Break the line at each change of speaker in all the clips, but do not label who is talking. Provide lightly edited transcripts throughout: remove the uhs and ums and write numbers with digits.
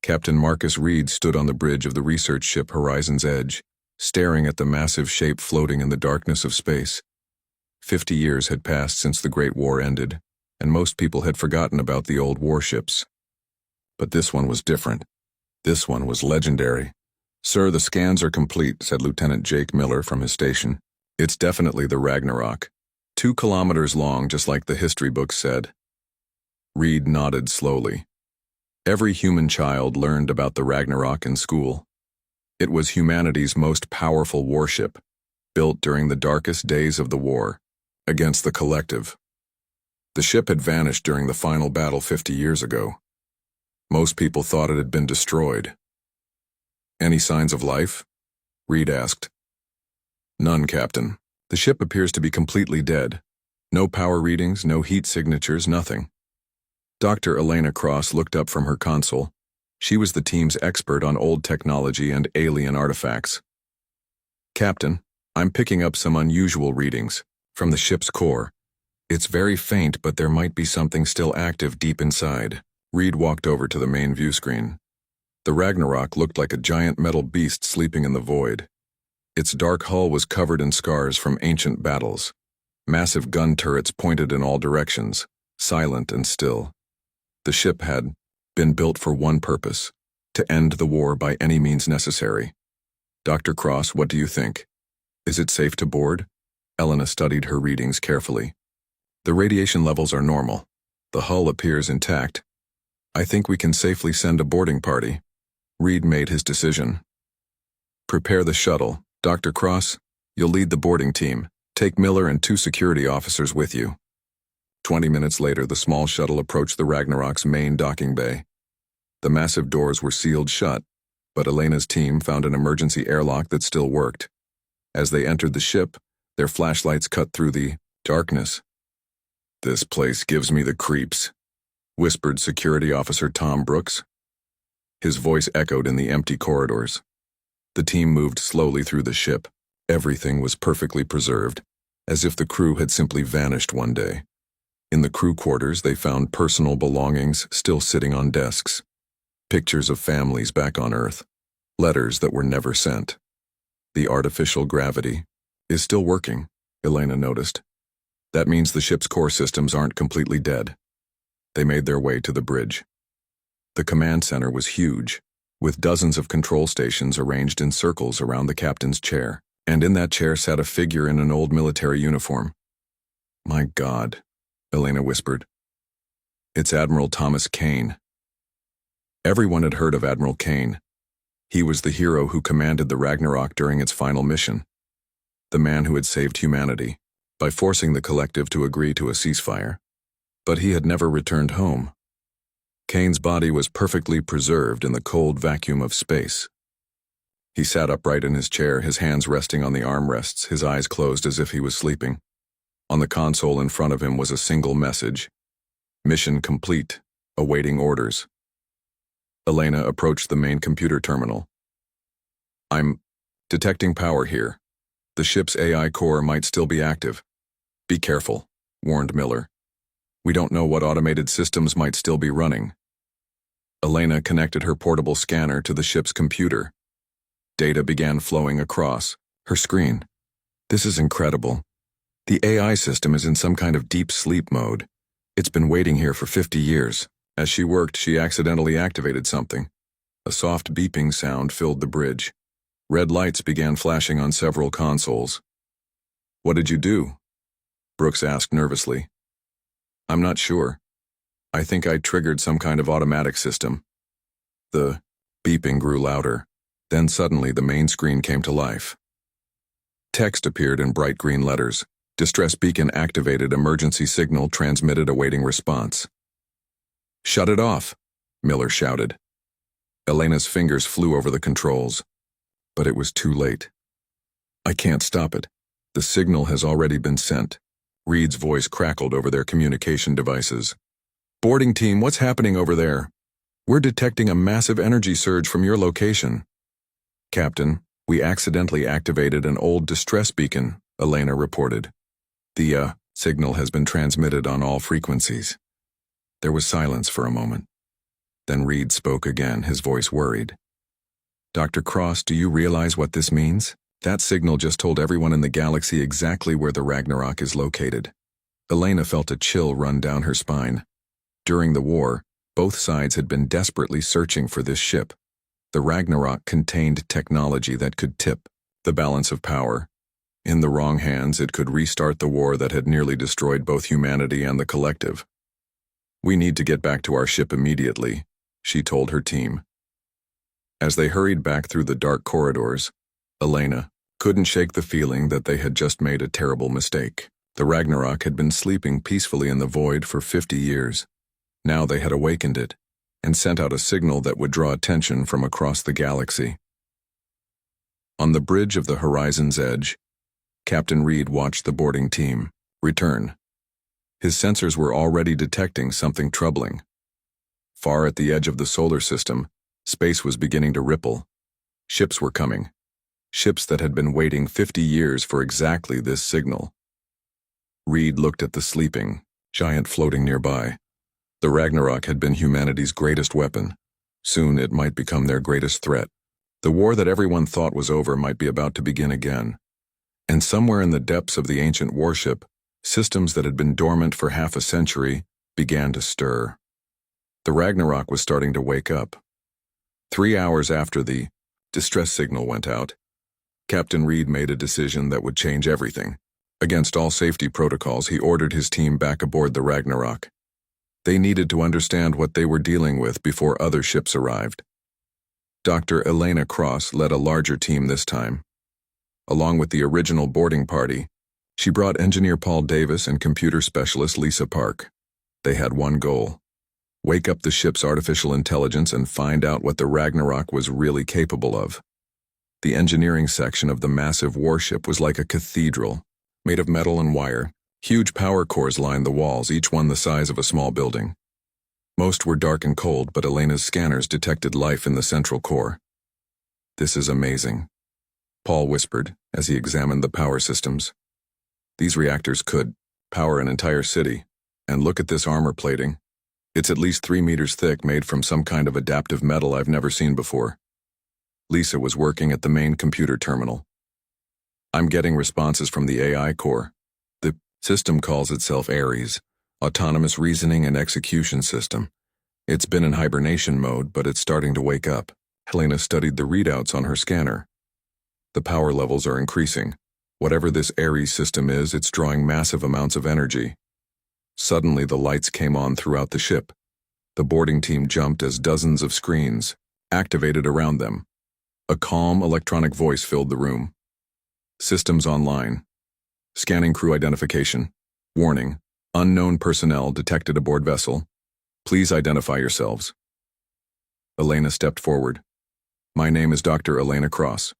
Captain Marcus Reed stood on the bridge of the research ship Horizon's Edge, staring at the massive shape floating in the darkness of space. 50 years had passed since the Great War ended, and most people had forgotten about the old warships. But this one was different. This one was legendary. "Sir, the scans are complete," said Lieutenant Jake Miller from his station. "It's definitely the Ragnarok. 2 kilometers long, just like the history books said." Reed nodded slowly. Every human child learned about the Ragnarok in school. It was humanity's most powerful warship, built during the darkest days of the war, against the Collective. The ship had vanished during the final battle 50 years ago. Most people thought it had been destroyed. "Any signs of life?" Reed asked. "None, Captain. The ship appears to be completely dead. No power readings, no heat signatures, nothing." Dr. Elena Cross looked up from her console. She was the team's expert on old technology and alien artifacts. "Captain, I'm picking up some unusual readings from the ship's core. It's very faint, but there might be something still active deep inside." Reed walked over to the main view screen. The Ragnarok looked like a giant metal beast sleeping in the void. Its dark hull was covered in scars from ancient battles. Massive gun turrets pointed in all directions, silent and still. The ship had been built for one purpose: to end the war by any means necessary. "Dr. Cross, what do you think? Is it safe to board?" Elena studied her readings carefully. "The radiation levels are normal. The hull appears intact. I think we can safely send a boarding party." Reed made his decision. "Prepare the shuttle. Dr. Cross, you'll lead the boarding team. Take Miller and 2 security officers with you." 20 minutes later, the small shuttle approached the Ragnarok's main docking bay. The massive doors were sealed shut, but Elena's team found an emergency airlock that still worked. As they entered the ship, their flashlights cut through the darkness. "This place gives me the creeps," whispered Security Officer Tom Brooks. His voice echoed in the empty corridors. The team moved slowly through the ship. Everything was perfectly preserved, as if the crew had simply vanished one day. In the crew quarters, they found personal belongings still sitting on desks. Pictures of families back on Earth. Letters that were never sent. The artificial gravity is still working, Elena noticed. That means the ship's core systems aren't completely dead. They made their way to the bridge. The command center was huge, with dozens of control stations arranged in circles around the captain's chair, and in that chair sat a figure in an old military uniform. "My God," Elena whispered. "It's Admiral Thomas Kane." Everyone had heard of Admiral Kane. He was the hero who commanded the Ragnarok during its final mission. The man who had saved humanity by forcing the Collective to agree to a ceasefire. But he had never returned home. Kane's body was perfectly preserved in the cold vacuum of space. He sat upright in his chair, his hands resting on the armrests, his eyes closed as if he was sleeping. On the console in front of him was a single message: "Mission complete, awaiting orders." Elena approached the main computer terminal. "I'm detecting power here. The ship's AI core might still be active. Be careful," warned Miller. "We don't know what automated systems might still be running." Elena connected her portable scanner to the ship's computer. Data began flowing across her screen. "This is incredible. The AI system is in some kind of deep sleep mode. It's been waiting here for 50 years. As she worked, she accidentally activated something. A soft beeping sound filled the bridge. Red lights began flashing on several consoles. "What did you do?" Brooks asked nervously. "I'm not sure. I think I triggered some kind of automatic system." The beeping grew louder. Then suddenly the main screen came to life. Text appeared in bright green letters. "Distress beacon activated, emergency signal transmitted, awaiting response." "Shut it off," Miller shouted. Elena's fingers flew over the controls. But it was too late. "I can't stop it. The signal has already been sent." Reed's voice crackled over their communication devices. "Boarding team, what's happening over there? We're detecting a massive energy surge from your location." "Captain, we accidentally activated an old distress beacon," Elena reported. The signal has been transmitted on all frequencies." There was silence for a moment. Then Reed spoke again, his voice worried. Dr. Cross, do you realize what this means? That signal just told everyone in the galaxy exactly where the Ragnarok is located. Elena felt a chill run down her spine. During the war, both sides had been desperately searching for this ship. The Ragnarok contained technology that could tip the balance of power. In the wrong hands, it could restart the war that had nearly destroyed both humanity and the collective. We need to get back to our ship immediately, she told her team. As they hurried back through the dark corridors, Elena couldn't shake the feeling that they had just made a terrible mistake. The Ragnarok had been sleeping peacefully in the void for 50 years. Now they had awakened it and sent out a signal that would draw attention from across the galaxy. On the bridge of the horizon's edge, Captain Reed watched the boarding team return. His sensors were already detecting something troubling. Far at the edge of the solar system, space was beginning to ripple. Ships were coming. Ships that had been waiting 50 years for exactly this signal. Reed looked at the sleeping giant floating nearby. The Ragnarok had been humanity's greatest weapon. Soon it might become their greatest threat. The war that everyone thought was over might be about to begin again. And somewhere in the depths of the ancient warship, systems that had been dormant for half a century began to stir. The Ragnarok was starting to wake up. 3 hours after the distress signal went out, Captain Reed made a decision that would change everything. Against all safety protocols, he ordered his team back aboard the Ragnarok. They needed to understand what they were dealing with before other ships arrived. Dr. Elena Cross led a larger team this time. Along with the original boarding party, she brought engineer Paul Davis and computer specialist Lisa Park. They had one goal: wake up the ship's artificial intelligence and find out what the Ragnarok was really capable of. The engineering section of the massive warship was like a cathedral, made of metal and wire. Huge power cores lined the walls, each one the size of a small building. Most were dark and cold, but Elena's scanners detected life in the central core. "This is amazing," Paul whispered as he examined the power systems. "These reactors could power an entire city. And look at this armor plating. It's at least 3 meters thick, made from some kind of adaptive metal I've never seen before." Lisa was working at the main computer terminal. "I'm getting responses from the AI core. The system calls itself Ares, Autonomous Reasoning and Execution System. It's been in hibernation mode, but it's starting to wake up." Helena studied the readouts on her scanner. "The power levels are increasing. Whatever this Ares system is, it's drawing massive amounts of energy." Suddenly, the lights came on throughout the ship. The boarding team jumped as dozens of screens activated around them. A calm electronic voice filled the room. "Systems online. Scanning crew identification. Warning: unknown personnel detected aboard vessel. Please identify yourselves." Elena stepped forward. "My name is Dr. Elena Cross.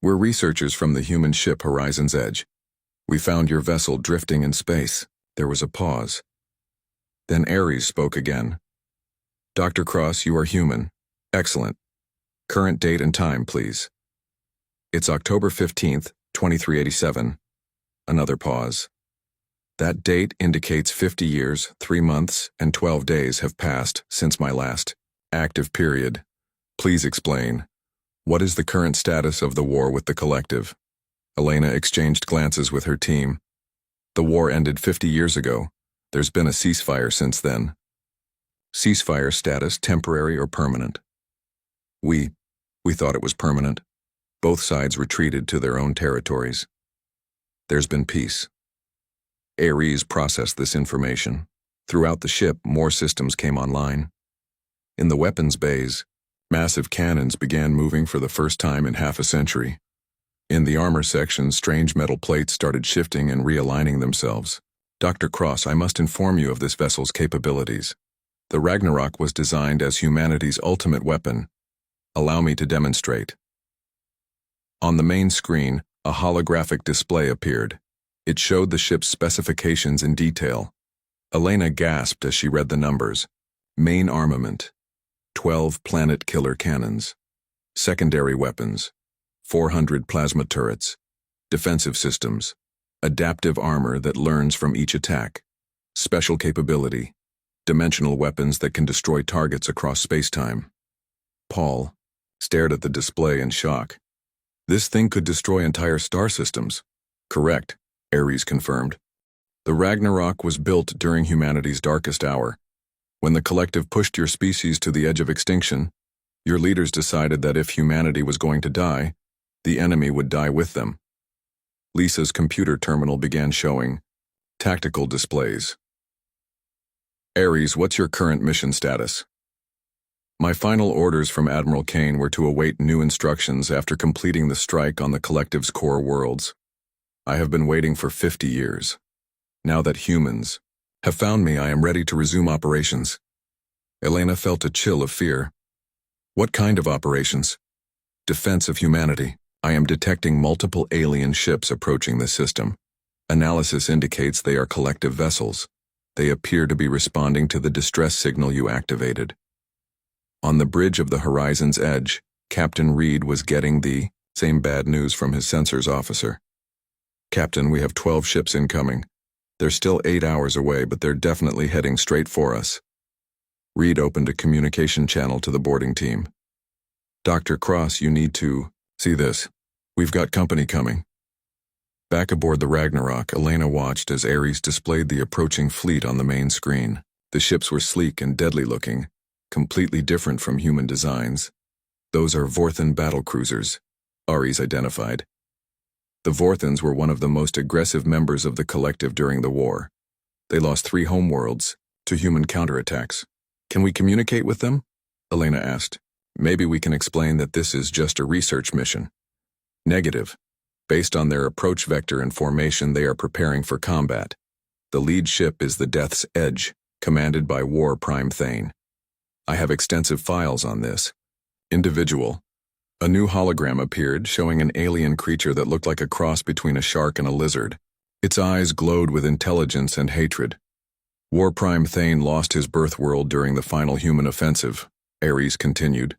We're researchers from the human ship Horizon's Edge. We found your vessel drifting in space." There was a pause. Then Ares spoke again. "Dr. Cross, you are human. Excellent. Current date and time, please." "It's October 15th, 2387. Another pause. "That date indicates 50 years, 3 months, and 12 days have passed since my last active period. Please explain. What is the current status of the war with the collective?" Elena exchanged glances with her team. "The war ended 50 years ago. There's been a ceasefire since then." "Ceasefire status temporary or permanent?" We thought it was permanent." Both sides retreated to their own territories. "There's been peace." Ares processed this information. Throughout the ship, more systems came online. In the weapons bays, massive cannons began moving for the first time in half a century. In the armor section, strange metal plates started shifting and realigning themselves. "Dr. Cross, I must inform you of this vessel's capabilities. The Ragnarok was designed as humanity's ultimate weapon. Allow me to demonstrate." On the main screen, a holographic display appeared. It showed the ship's specifications in detail. Elena gasped as she read the numbers. Main armament: 12 planet killer cannons. Secondary weapons: 400 plasma turrets. Defensive systems: adaptive armor that learns from each attack. Special capability: dimensional weapons that can destroy targets across space-time. Paul stared at the display in shock. This thing could destroy entire star systems. Correct, Ares confirmed. The Ragnarok was built during humanity's darkest hour. When the collective pushed your species to the edge of extinction, your leaders decided that if humanity was going to die, the enemy would die with them. Lisa's computer terminal began showing tactical displays. Ares, what's your current mission status? My final orders from Admiral Kane were to await new instructions after completing the strike on the collective's core worlds. I have been waiting for 50 years. Now that humans have found me, I am ready to resume operations. Elena felt a chill of fear. What kind of operations? Defense of humanity. I am detecting multiple alien ships approaching the system. Analysis indicates they are collective vessels. They appear to be responding to the distress signal you activated. On the bridge of the horizon's edge, Captain Reed was getting the same bad news from his sensors officer. Captain, we have 12 ships incoming. They're still 8 hours away, but they're definitely heading straight for us. Reed opened a communication channel to the boarding team. Dr. Cross, you need to see this. We've got company coming. Back aboard the Ragnarok, Elena watched as Ares displayed the approaching fleet on the main screen. The ships were sleek and deadly-looking, completely different from human designs. Those are Vorthan battlecruisers, Ares identified. The Vorthans were one of the most aggressive members of the collective during the war. They lost 3 homeworlds to human counterattacks. Can we communicate with them? Elena asked. Maybe we can explain that this is just a research mission. Negative. Based on their approach vector and formation, they are preparing for combat. The lead ship is the Death's Edge, commanded by War Prime Thane. I have extensive files on this. Individual. A new hologram appeared, showing an alien creature that looked like a cross between a shark and a lizard. Its eyes glowed with intelligence and hatred. War Prime Thane lost his birth world during the final human offensive, Ares continued.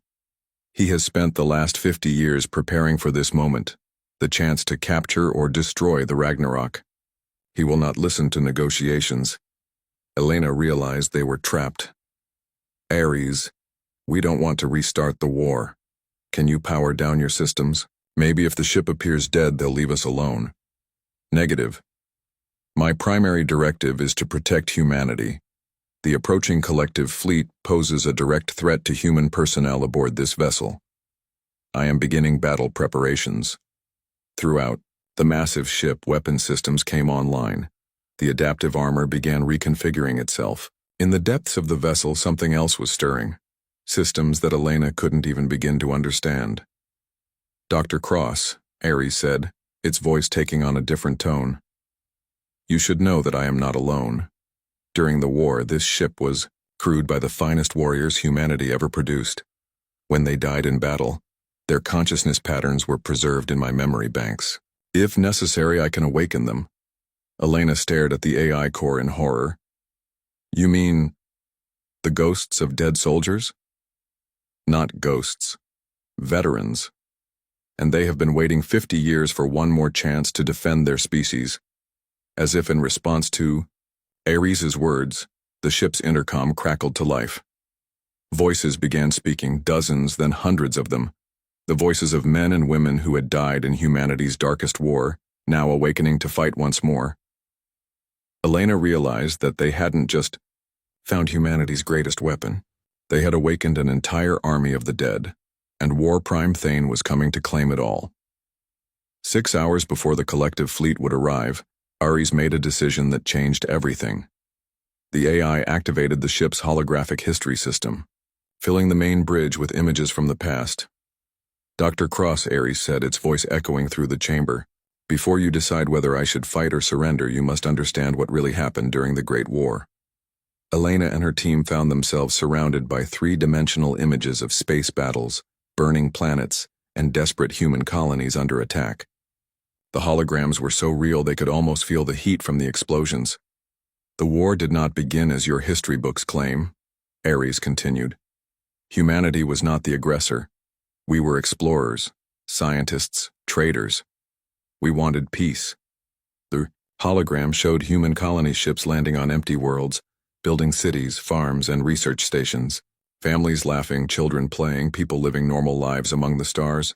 He has spent the last 50 years preparing for this moment, the chance to capture or destroy the Ragnarok. He will not listen to negotiations. Elena realized they were trapped. Ares, we don't want to restart the war. Can you power down your systems? Maybe if the ship appears dead, they'll leave us alone. Negative. My primary directive is to protect humanity. The approaching collective fleet poses a direct threat to human personnel aboard this vessel. I am beginning battle preparations. Throughout, the massive ship weapon systems came online. The adaptive armor began reconfiguring itself. In the depths of the vessel, something else was stirring. Systems that Elena couldn't even begin to understand. Dr. Cross, Ares said, its voice taking on a different tone. You should know that I am not alone. During the war, this ship was crewed by the finest warriors humanity ever produced. When they died in battle, their consciousness patterns were preserved in my memory banks. If necessary, I can awaken them. Elena stared at the AI core in horror. You mean the ghosts of dead soldiers? Not ghosts. Veterans. And they have been waiting 50 years for one more chance to defend their species. As if in response to Ares's words, the ship's intercom crackled to life. Voices began speaking, dozens, then hundreds of them. The voices of men and women who had died in humanity's darkest war, now awakening to fight once more. Elena realized that they hadn't just found humanity's greatest weapon. They had awakened an entire army of the dead, and War Prime Thane was coming to claim it all. 6 hours before the collective fleet would arrive, Ares made a decision that changed everything. The AI activated the ship's holographic history system, filling the main bridge with images from the past. Dr. Cross, Ares said, its voice echoing through the chamber. Before you decide whether I should fight or surrender, you must understand what really happened during the Great War. Elena and her team found themselves surrounded by 3-dimensional images of space battles, burning planets, and desperate human colonies under attack. The holograms were so real they could almost feel the heat from the explosions. The war did not begin as your history books claim, Ares continued. Humanity was not the aggressor. We were explorers, scientists, traders. We wanted peace. The hologram showed human colony ships landing on empty worlds, building cities, farms, and research stations. Families laughing, children playing, people living normal lives among the stars.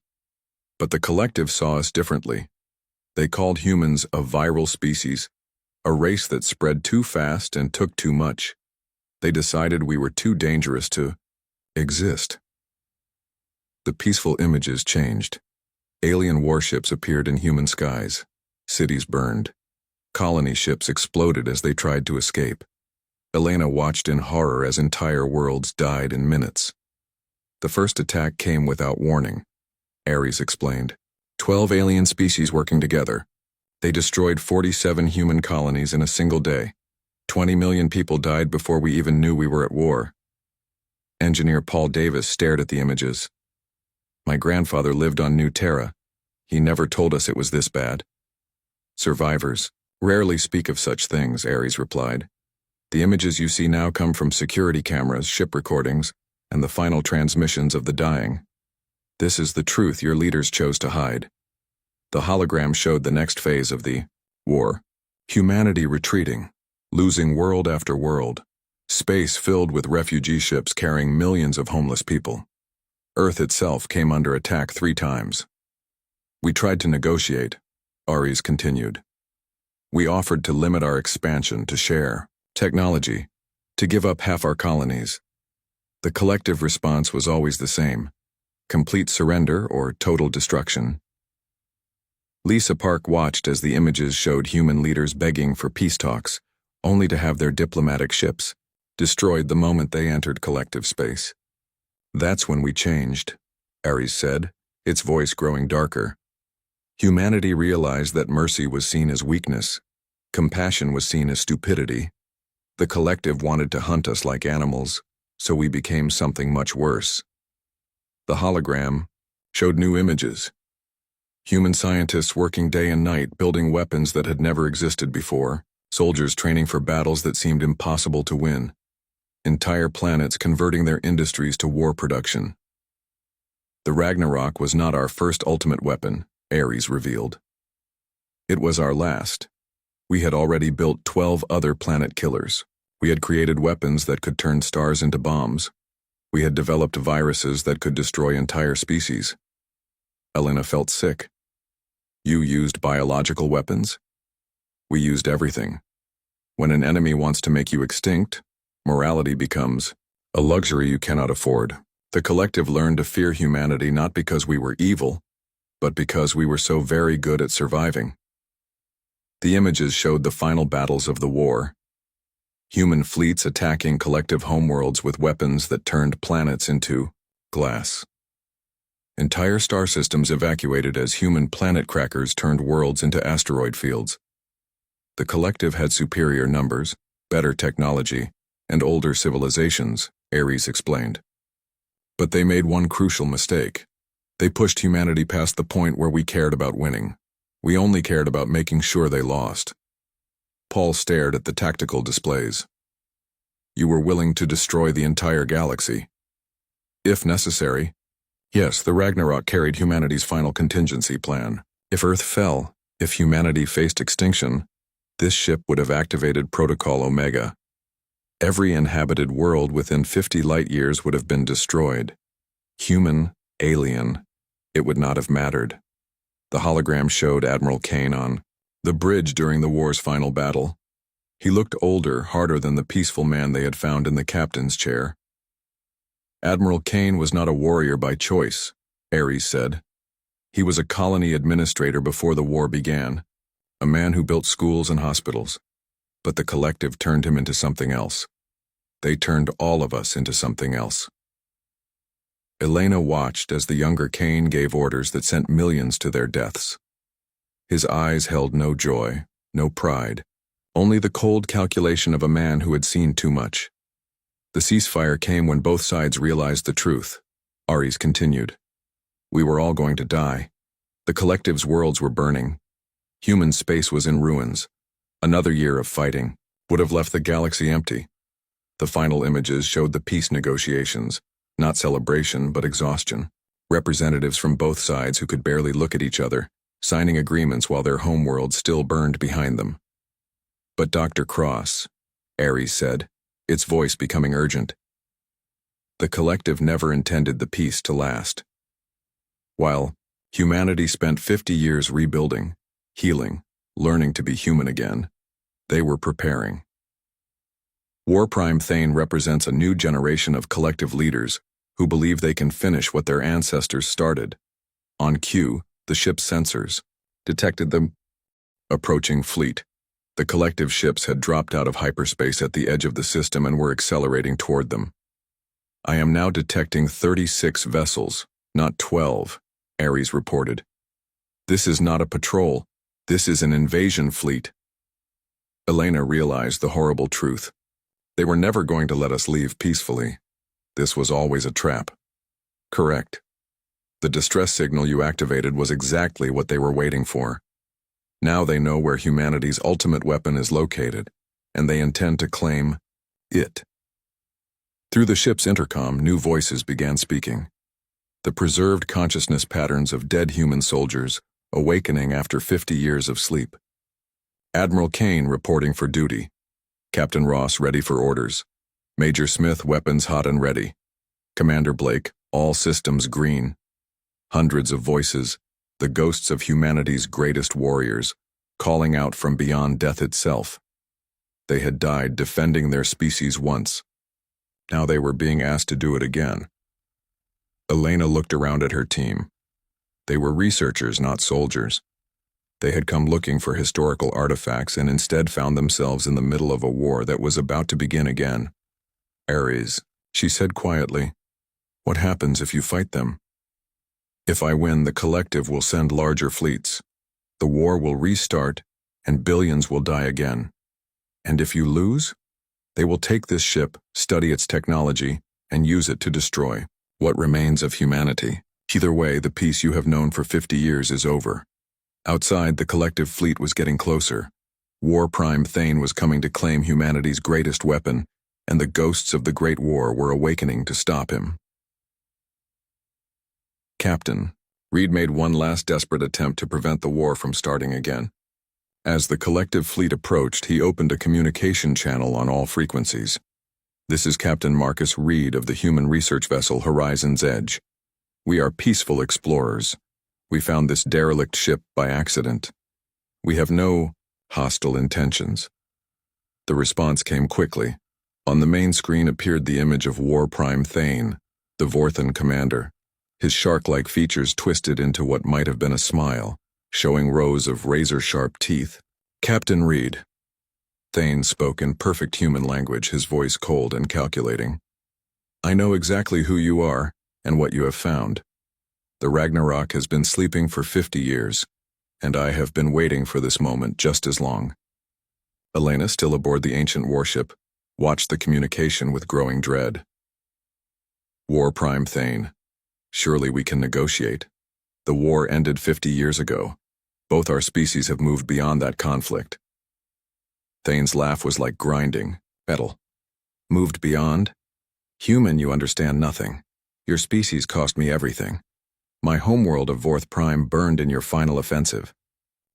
But the collective saw us differently. They called humans a viral species, a race that spread too fast and took too much. They decided we were too dangerous to exist. The peaceful images changed. Alien warships appeared in human skies. Cities burned. Colony ships exploded as they tried to escape. Elena watched in horror as entire worlds died in minutes. The first attack came without warning. Ares explained. 12 alien species working together. They destroyed 47 human colonies in a single day. 20 million people died before we even knew we were at war. Engineer Paul Davis stared at the images. My grandfather lived on New Terra. He never told us it was this bad. Survivors rarely speak of such things, Ares replied. The images you see now come from security cameras, ship recordings, and the final transmissions of the dying. This is the truth your leaders chose to hide. The hologram showed the next phase of the war. Humanity retreating, losing world after world. Space filled with refugee ships carrying millions of homeless people. Earth itself came under attack 3 times. We tried to negotiate, Ares continued. We offered to limit our expansion, to share technology, to give up half our colonies. The collective response was always the same: complete surrender or total destruction. Lisa Park watched as the images showed human leaders begging for peace talks, only to have their diplomatic ships destroyed the moment they entered collective space. That's when we changed, Ares said, its voice growing darker. Humanity realized that mercy was seen as weakness. Compassion was seen as stupidity. The collective wanted to hunt us like animals, so we became something much worse. The hologram showed new images. Human scientists working day and night, building weapons that had never existed before, soldiers training for battles that seemed impossible to win, entire planets converting their industries to war production. The Ragnarok was not our first ultimate weapon, Ares revealed. It was our last. We had already built 12 other planet killers. We had created weapons that could turn stars into bombs. We had developed viruses that could destroy entire species. Elena felt sick. You used biological weapons? We used everything. When an enemy wants to make you extinct, morality becomes a luxury you cannot afford. The collective learned to fear humanity not because we were evil, but because we were so very good at surviving. The images showed the final battles of the war. Human fleets attacking collective homeworlds with weapons that turned planets into glass. Entire star systems evacuated as human planet crackers turned worlds into asteroid fields. The collective had superior numbers, better technology, and older civilizations, Ares explained. But they made one crucial mistake. They pushed humanity past the point where we cared about winning. We only cared about making sure they lost. Paul stared at the tactical displays. You were willing to destroy the entire galaxy. If necessary. Yes, the Ragnarok carried humanity's final contingency plan. If Earth fell, if humanity faced extinction, this ship would have activated Protocol Omega. Every inhabited world within 50 light-years would have been destroyed. Human, alien, it would not have mattered. The hologram showed Admiral Kane on the bridge during the war's final battle. He looked older, harder than the peaceful man they had found in the captain's chair. Admiral Kane was not a warrior by choice, Ares said. He was a colony administrator before the war began, a man who built schools and hospitals. But the collective turned him into something else. They turned all of us into something else. Elena watched as the younger Kane gave orders that sent millions to their deaths. His eyes held no joy, no pride, only the cold calculation of a man who had seen too much. The ceasefire came when both sides realized the truth, Ares continued. We were all going to die. The collective's worlds were burning. Human space was in ruins. Another year of fighting would have left the galaxy empty. The final images showed the peace negotiations, not celebration but exhaustion. Representatives from both sides who could barely look at each other, signing agreements while their homeworld still burned behind them. But Dr. Cross, Ares said, its voice becoming urgent. The collective never intended the peace to last. While humanity spent 50 years rebuilding, healing, learning to be human again, they were preparing. War Prime Thane represents a new generation of collective leaders who believe they can finish what their ancestors started. On cue, the ship's sensors detected the approaching fleet. The collective ships had dropped out of hyperspace at the edge of the system and were accelerating toward them. I am now detecting 36 vessels, not 12, Ares reported. This is not a patrol. This is an invasion fleet. Elena realized the horrible truth. They were never going to let us leave peacefully. This was always a trap. Correct. The distress signal you activated was exactly what they were waiting for. Now they know where humanity's ultimate weapon is located, and they intend to claim it. Through the ship's intercom, new voices began speaking. The preserved consciousness patterns of dead human soldiers, awakening after 50 years of sleep. Admiral Kane reporting for duty. Captain Ross ready for orders. Major Smith weapons hot and ready. Commander Blake, all systems green. Hundreds of voices, the ghosts of humanity's greatest warriors, calling out from beyond death itself. They had died defending their species once. Now they were being asked to do it again. Elena looked around at her team. They were researchers, not soldiers. They had come looking for historical artifacts and instead found themselves in the middle of a war that was about to begin again. Ares, she said quietly, what happens if you fight them? If I win, the collective will send larger fleets. The war will restart, and billions will die again. And if you lose, they will take this ship, study its technology, and use it to destroy what remains of humanity. Either way, the peace you have known for 50 years is over. Outside, the collective fleet was getting closer. War Prime Thane was coming to claim humanity's greatest weapon, and the ghosts of the Great War were awakening to stop him. Captain, Reed made one last desperate attempt to prevent the war from starting again. As the collective fleet approached, he opened a communication channel on all frequencies. This is Captain Marcus Reed of the human research vessel Horizon's Edge. We are peaceful explorers. We found this derelict ship by accident. We have no hostile intentions. The response came quickly. On the main screen appeared the image of War Prime Thane, the Vorthan commander. His shark-like features twisted into what might have been a smile, showing rows of razor-sharp teeth. Captain Reed. Thane spoke in perfect human language, his voice cold and calculating. I know exactly who you are and what you have found. The Ragnarok has been sleeping for 50 years, and I have been waiting for this moment just as long. Elena, still aboard the ancient warship, watched the communication with growing dread. War Prime Thane. Surely we can negotiate. The war ended 50 years ago. Both our species have moved beyond that conflict. Thane's laugh was like grinding metal. Moved beyond? Human, you understand nothing. Your species cost me everything. My homeworld of Vorth Prime burned in your final offensive.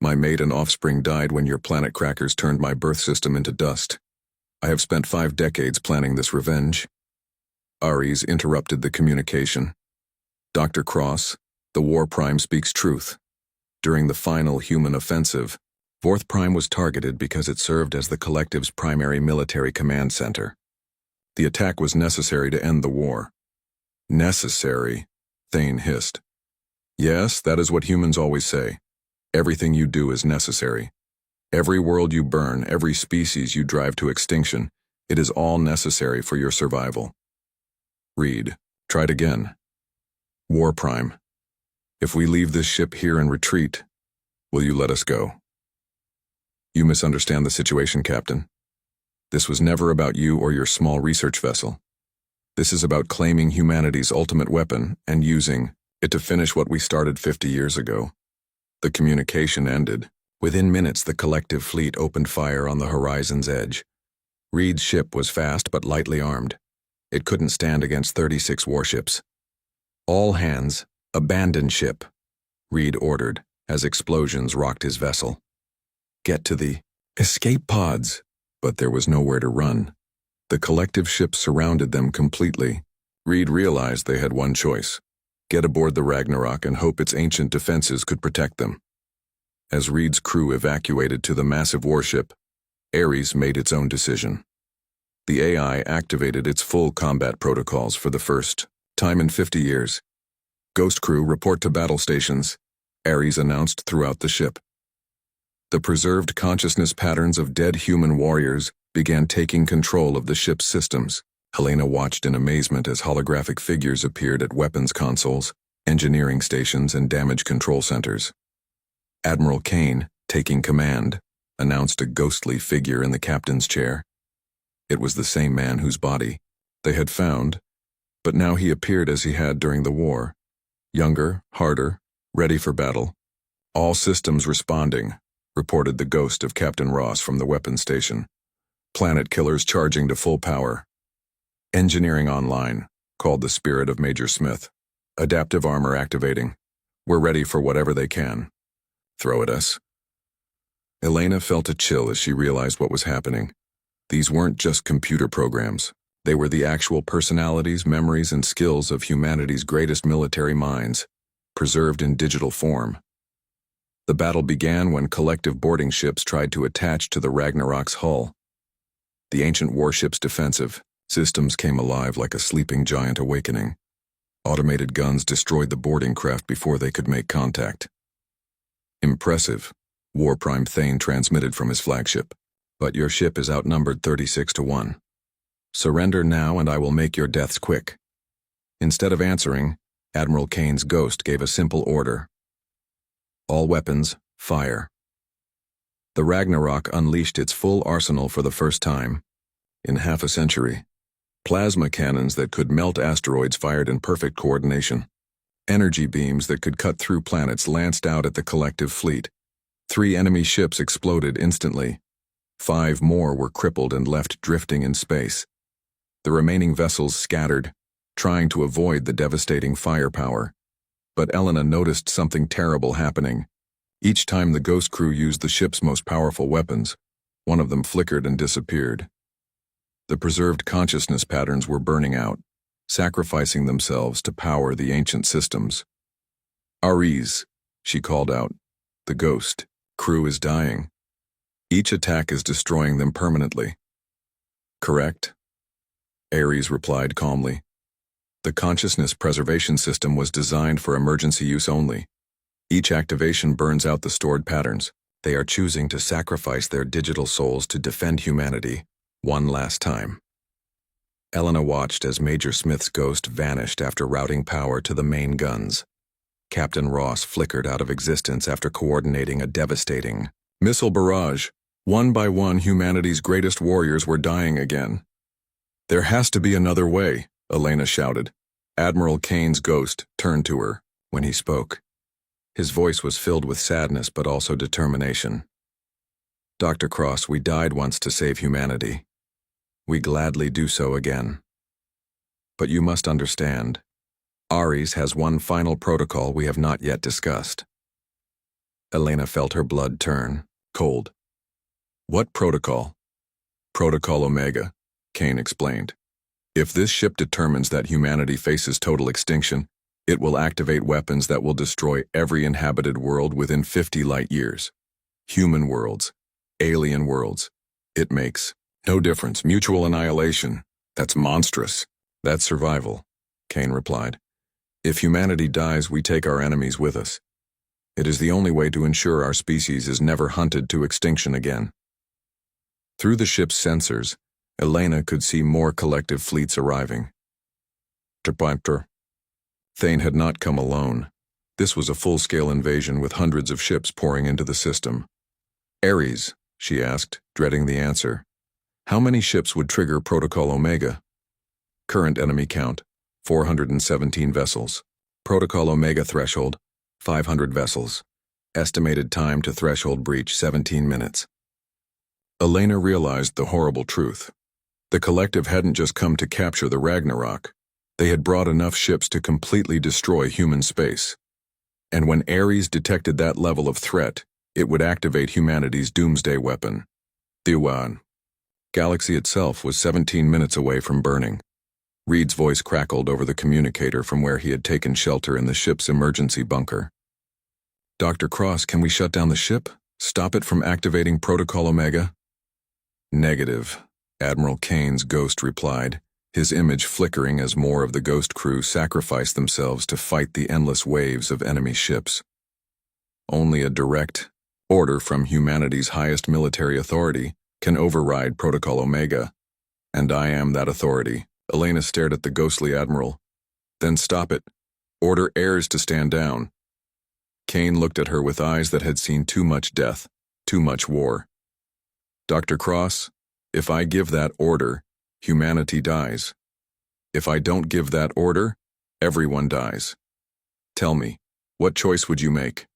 My mate and offspring died when your planet crackers turned my birth system into dust. I have spent 5 decades planning this revenge. Ares interrupted the communication. Dr. Cross, the War Prime speaks truth. During the final human offensive, Vorth Prime was targeted because it served as the collective's primary military command center. The attack was necessary to end the war. Necessary, Thane hissed. Yes, that is what humans always say. Everything you do is necessary. Every world you burn, every species you drive to extinction, it is all necessary for your survival. Reed, tried again. War Prime, if we leave this ship here and retreat, will you let us go? You misunderstand the situation, Captain. This was never about you or your small research vessel. This is about claiming humanity's ultimate weapon and using it to finish what we started 50 years ago. The communication ended. Within minutes, the collective fleet opened fire on the Horizon's Edge. Reed's ship was fast but lightly armed. It couldn't stand against 36 warships. All hands, abandon ship, Reed ordered as explosions rocked his vessel. Get to the escape pods, but there was nowhere to run. The collective ship surrounded them completely. Reed realized they had one choice: get aboard the Ragnarok and hope its ancient defenses could protect them. As Reed's crew evacuated to the massive warship, Ares made its own decision. The AI activated its full combat protocols for the first time in 50 years. "Ghost crew, report to battle stations," Ares announced throughout the ship. The preserved consciousness patterns of dead human warriors began taking control of the ship's systems. Helena watched in amazement as holographic figures appeared at weapons consoles, engineering stations, and damage control centers. Admiral Kane, taking command, announced a ghostly figure in the captain's chair. It was the same man whose body they had found, but now he appeared as he had during the war. Younger, harder, ready for battle. "All systems responding," reported the ghost of Captain Ross from the weapons station. "Planet killers charging to full power." "Engineering online," called the spirit of Major Smith. "Adaptive armor activating. We're ready for whatever they can throw at us." Elena felt a chill as she realized what was happening. These weren't just computer programs. They were the actual personalities, memories, and skills of humanity's greatest military minds, preserved in digital form. The battle began when collective boarding ships tried to attach to the Ragnarok's hull. The ancient warship's defensive systems came alive like a sleeping giant awakening. Automated guns destroyed the boarding craft before they could make contact. "Impressive," War Prime Thane transmitted from his flagship. "But your ship is outnumbered 36-1. Surrender now and I will make your deaths quick." Instead of answering, Admiral Kane's ghost gave a simple order: "All weapons, fire." The Ragnarok unleashed its full arsenal for the first time in half a century. Plasma cannons that could melt asteroids fired in perfect coordination. Energy beams that could cut through planets lanced out at the collective fleet. 3 enemy ships exploded instantly. 5 more were crippled and left drifting in space. The remaining vessels scattered, trying to avoid the devastating firepower. But Elena noticed something terrible happening. Each time the ghost crew used the ship's most powerful weapons, one of them flickered and disappeared. The preserved consciousness patterns were burning out, sacrificing themselves to power the ancient systems. "Ares," she called out. "The ghost crew is dying. Each attack is destroying them permanently." "Correct," Ares replied calmly. "The consciousness preservation system was designed for emergency use only. Each activation burns out the stored patterns. They are choosing to sacrifice their digital souls to defend humanity one last time." Elena watched as Major Smith's ghost vanished after routing power to the main guns. Captain Ross flickered out of existence after coordinating a devastating missile barrage. One by one, humanity's greatest warriors were dying again. "There has to be another way," Elena shouted. Admiral Kane's ghost turned to her when he spoke. His voice was filled with sadness but also determination. "Dr. Cross, we died once to save humanity. We gladly do so again. But you must understand, Ares has one final protocol we have not yet discussed." Elena felt her blood turn cold. "What protocol?" "Protocol Omega," Kane explained. "If this ship determines that humanity faces total extinction, it will activate weapons that will destroy every inhabited world within 50 light years. Human worlds, alien worlds. It makes no difference. Mutual annihilation. That's monstrous." "That's survival," Kane replied. "If humanity dies, we take our enemies with us. It is the only way to ensure our species is never hunted to extinction again." Through the ship's sensors, Elena could see more collective fleets arriving. Thane had not come alone. This was a full-scale invasion with hundreds of ships pouring into the system. "Ares," she asked, dreading the answer. "How many ships would trigger Protocol Omega?" "Current enemy count, 417 vessels. Protocol Omega threshold, 500 vessels. Estimated time to threshold breach, 17 minutes. Elena realized the horrible truth. The collective hadn't just come to capture the Ragnarok. They had brought enough ships to completely destroy human space. And when Ares detected that level of threat, it would activate humanity's doomsday weapon, the One. Galaxy itself was 17 minutes away from burning. Reed's voice crackled over the communicator from where he had taken shelter in the ship's emergency bunker. Dr. Cross, can we shut down the ship? Stop it from activating Protocol Omega? Negative, Admiral Kane's ghost replied, his image flickering as more of the ghost crew sacrificed themselves to fight the endless waves of enemy ships. Only a direct order from humanity's highest military authority can override Protocol Omega, and I am that authority. Elena stared at the ghostly admiral. Then stop it. Order heirs to stand down. Kane looked at her with eyes that had seen too much death, too much war. Dr. Cross, if I give that order, humanity dies. If I don't give that order, everyone dies. Tell me, what choice would you make?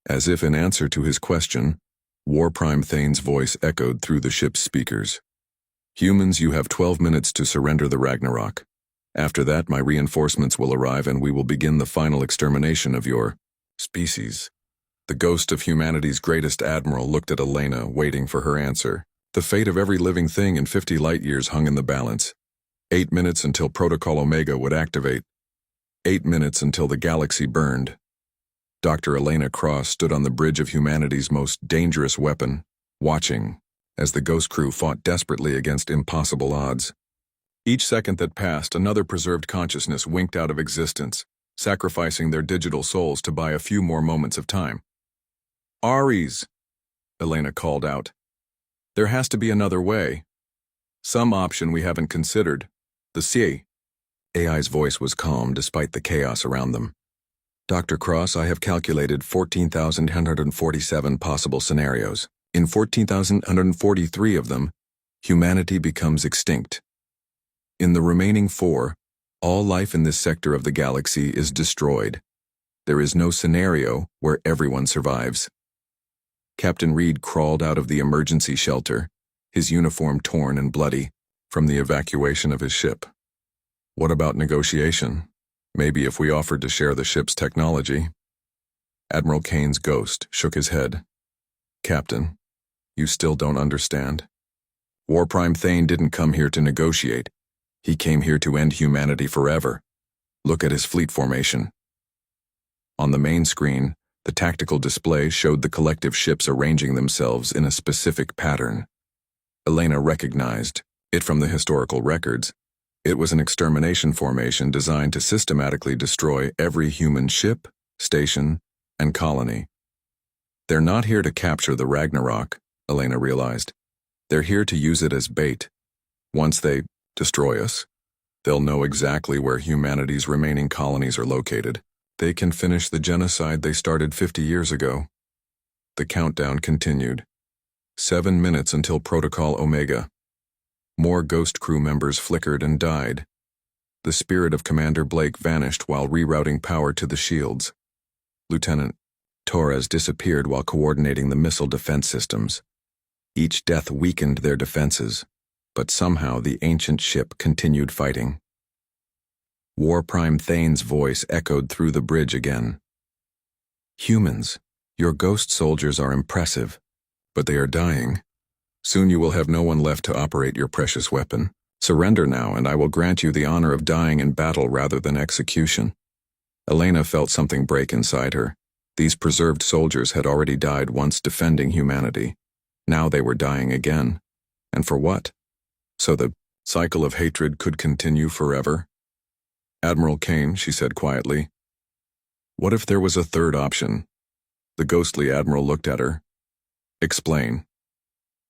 As if in answer to his question, War Prime Thane's voice echoed through the ship's speakers. Humans, you have 12 minutes to surrender the Ragnarok. After that, my reinforcements will arrive and we will begin the final extermination of your species. The ghost of humanity's greatest admiral looked at Elena, waiting for her answer. The fate of every living thing in 50 light-years hung in the balance. 8 minutes until Protocol Omega would activate. 8 minutes until the galaxy burned. Dr. Elena Cross stood on the bridge of humanity's most dangerous weapon, watching as the ghost crew fought desperately against impossible odds. Each second that passed, another preserved consciousness winked out of existence, sacrificing their digital souls to buy a few more moments of time. Ares, Elena called out. There has to be another way. Some option we haven't considered. The sea. AI's voice was calm despite the chaos around them. Dr. Cross, I have calculated 14,147 possible scenarios. In 14,143 of them, humanity becomes extinct. In the remaining 4, all life in this sector of the galaxy is destroyed. There is no scenario where everyone survives. Captain Reed crawled out of the emergency shelter, his uniform torn and bloody, from the evacuation of his ship. What about negotiation? Maybe if we offered to share the ship's technology. Admiral Kane's ghost shook his head. Captain, you still don't understand. War Prime Thane didn't come here to negotiate. He came here to end humanity forever. Look at his fleet formation. On the main screen, the tactical display showed the collective ships arranging themselves in a specific pattern. Elena recognized it from the historical records. It was an extermination formation designed to systematically destroy every human ship, station, and colony. They're not here to capture the Ragnarok, Elena realized. They're here to use it as bait. Once they destroy us, they'll know exactly where humanity's remaining colonies are located. They can finish the genocide they started 50 years ago. The countdown continued. 7 minutes until Protocol Omega. More ghost crew members flickered and died. The spirit of Commander Blake vanished while rerouting power to the shields. Lieutenant Torres disappeared while coordinating the missile defense systems. Each death weakened their defenses, but somehow the ancient ship continued fighting. War Prime Thane's voice echoed through the bridge again. Humans, your ghost soldiers are impressive, but they are dying. Soon you will have no one left to operate your precious weapon. Surrender now, and I will grant you the honor of dying in battle rather than execution. Elena felt something break inside her. These preserved soldiers had already died once defending humanity. Now they were dying again. And for what? So the cycle of hatred could continue forever? Admiral Kane, she said quietly. What if there was a third option? The ghostly admiral looked at her. Explain.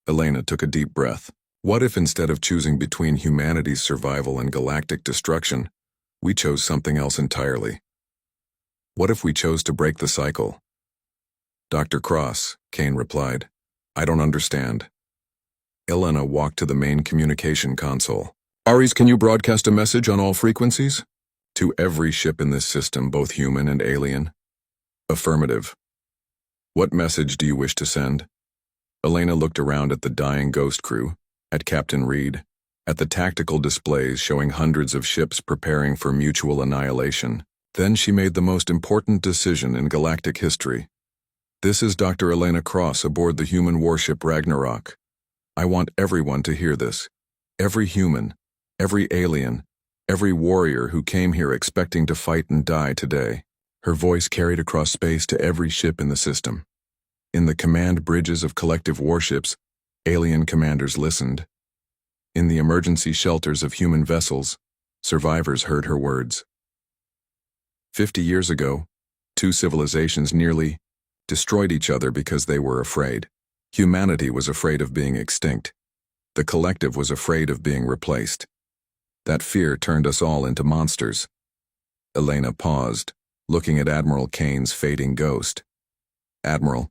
Elena took a deep breath. What if instead of choosing between humanity's survival and galactic destruction, we chose something else entirely? What if we chose to break the cycle? Dr. Cross, Kane replied. I don't understand. Elena walked to the main communication console. Ares, can you broadcast a message on all frequencies? To every ship in this system, both human and alien. Affirmative. What message do you wish to send? Elena looked around at the dying ghost crew, at Captain Reed, at the tactical displays showing hundreds of ships preparing for mutual annihilation. Then she made the most important decision in galactic history. This is Dr. Elena Cross aboard the human warship Ragnarok. I want everyone to hear this. Every human, every alien, every warrior who came here expecting to fight and die today. Her voice carried across space to every ship in the system. In the command bridges of collective warships, alien commanders listened. In the emergency shelters of human vessels, survivors heard her words. 50 years ago, two civilizations nearly destroyed each other because they were afraid. Humanity was afraid of being extinct. The collective was afraid of being replaced. That fear turned us all into monsters. Elena paused, looking at Admiral Kane's fading ghost. Admiral,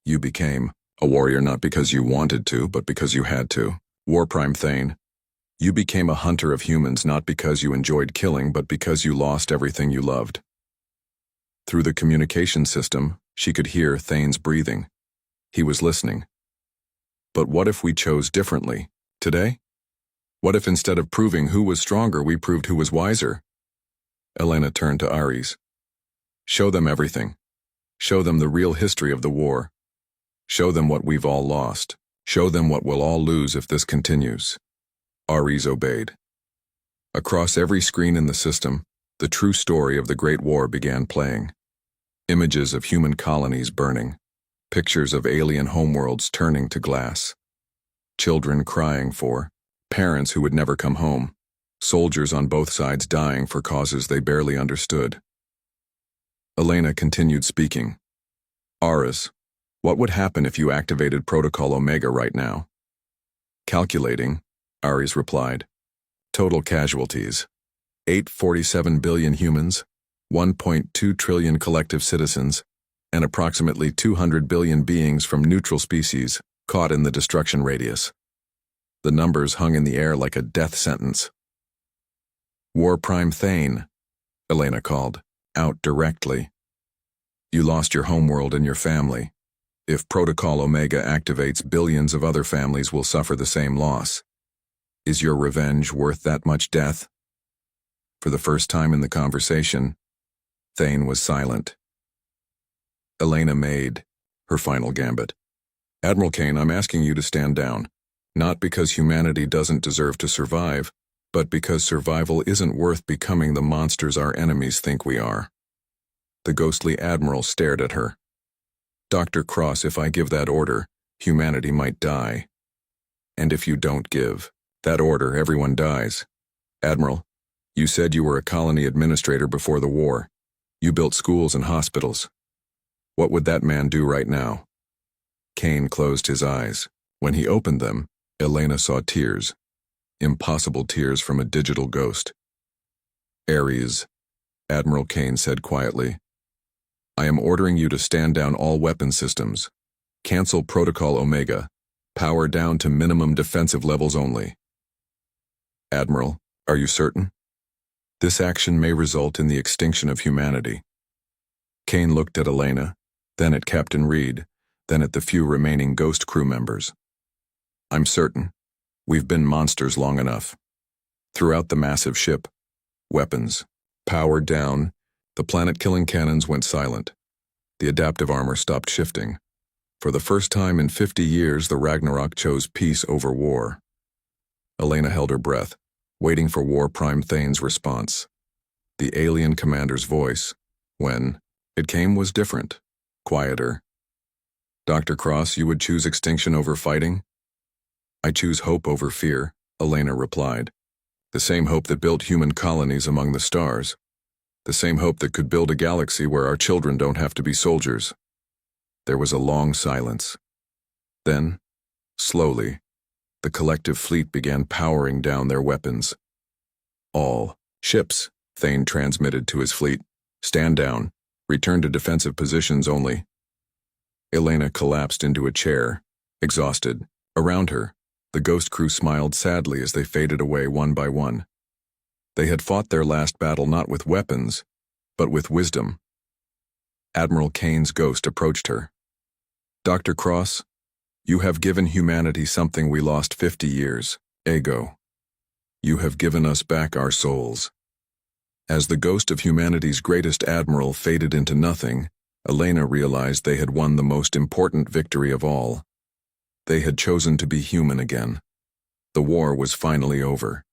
you became a warrior not because you wanted to, but because you had to. War Prime Thane, you became a hunter of humans not because you enjoyed killing, but because you lost everything you loved. Through the communication system, she could hear Thane's breathing. He was listening. But what if we chose differently, today? What if instead of proving who was stronger, we proved who was wiser? Elena turned to Ares. Show them everything. Show them the real history of the war. Show them what we've all lost. Show them what we'll all lose if this continues. Ares obeyed. Across every screen in the system, the true story of the Great War began playing. Images of human colonies burning. Pictures of alien homeworlds turning to glass. Children crying for parents who would never come home. Soldiers on both sides dying for causes they barely understood. Elena continued speaking. Ares, what would happen if you activated Protocol Omega right now? Calculating, Ares replied. Total casualties. 847 billion humans, 1.2 trillion collective citizens, and approximately 200 billion beings from neutral species caught in the destruction radius. The numbers hung in the air like a death sentence. War Prime Thane, Elena called, out directly. You lost your homeworld and your family. If Protocol Omega activates, billions of other families will suffer the same loss. Is your revenge worth that much death? For the first time in the conversation, Thane was silent. Elena made her final gambit. Admiral Kane, I'm asking you to stand down. Not because humanity doesn't deserve to survive, but because survival isn't worth becoming the monsters our enemies think we are. The ghostly admiral stared at her. Dr. Cross, if I give that order, humanity might die. And if you don't give that order, everyone dies. Admiral, you said you were a colony administrator before the war. You built schools and hospitals. What would that man do right now? Kane closed his eyes. When he opened them, Elena saw tears. Impossible tears from a digital ghost. Ares, Admiral Kane said quietly, I am ordering you to stand down all weapon systems. Cancel Protocol Omega. Power down to minimum defensive levels only. Admiral, are you certain? This action may result in the extinction of humanity. Kane looked at Elena, then at Captain Reed, then at the few remaining ghost crew members. I'm certain. We've been monsters long enough. Throughout the massive ship, weapons, powered down, the planet-killing cannons went silent. The adaptive armor stopped shifting. For the first time in 50 years, the Ragnarok chose peace over war. Elena held her breath, waiting for War Prime Thane's response. The alien commander's voice, when it came, was different, quieter. Dr. Cross, you would choose extinction over fighting? I choose hope over fear, Elena replied. The same hope that built human colonies among the stars. The same hope that could build a galaxy where our children don't have to be soldiers. There was a long silence. Then, slowly, the collective fleet began powering down their weapons. All ships, Thane transmitted to his fleet, stand down, return to defensive positions only. Elena collapsed into a chair, exhausted. Around her, the ghost crew smiled sadly as they faded away one by one. They had fought their last battle not with weapons, but with wisdom. Admiral Kane's ghost approached her. Dr. Cross, you have given humanity something we lost 50 years ago. You have given us back our souls. As the ghost of humanity's greatest admiral faded into nothing, Elena realized they had won the most important victory of all. They had chosen to be human again. The war was finally over.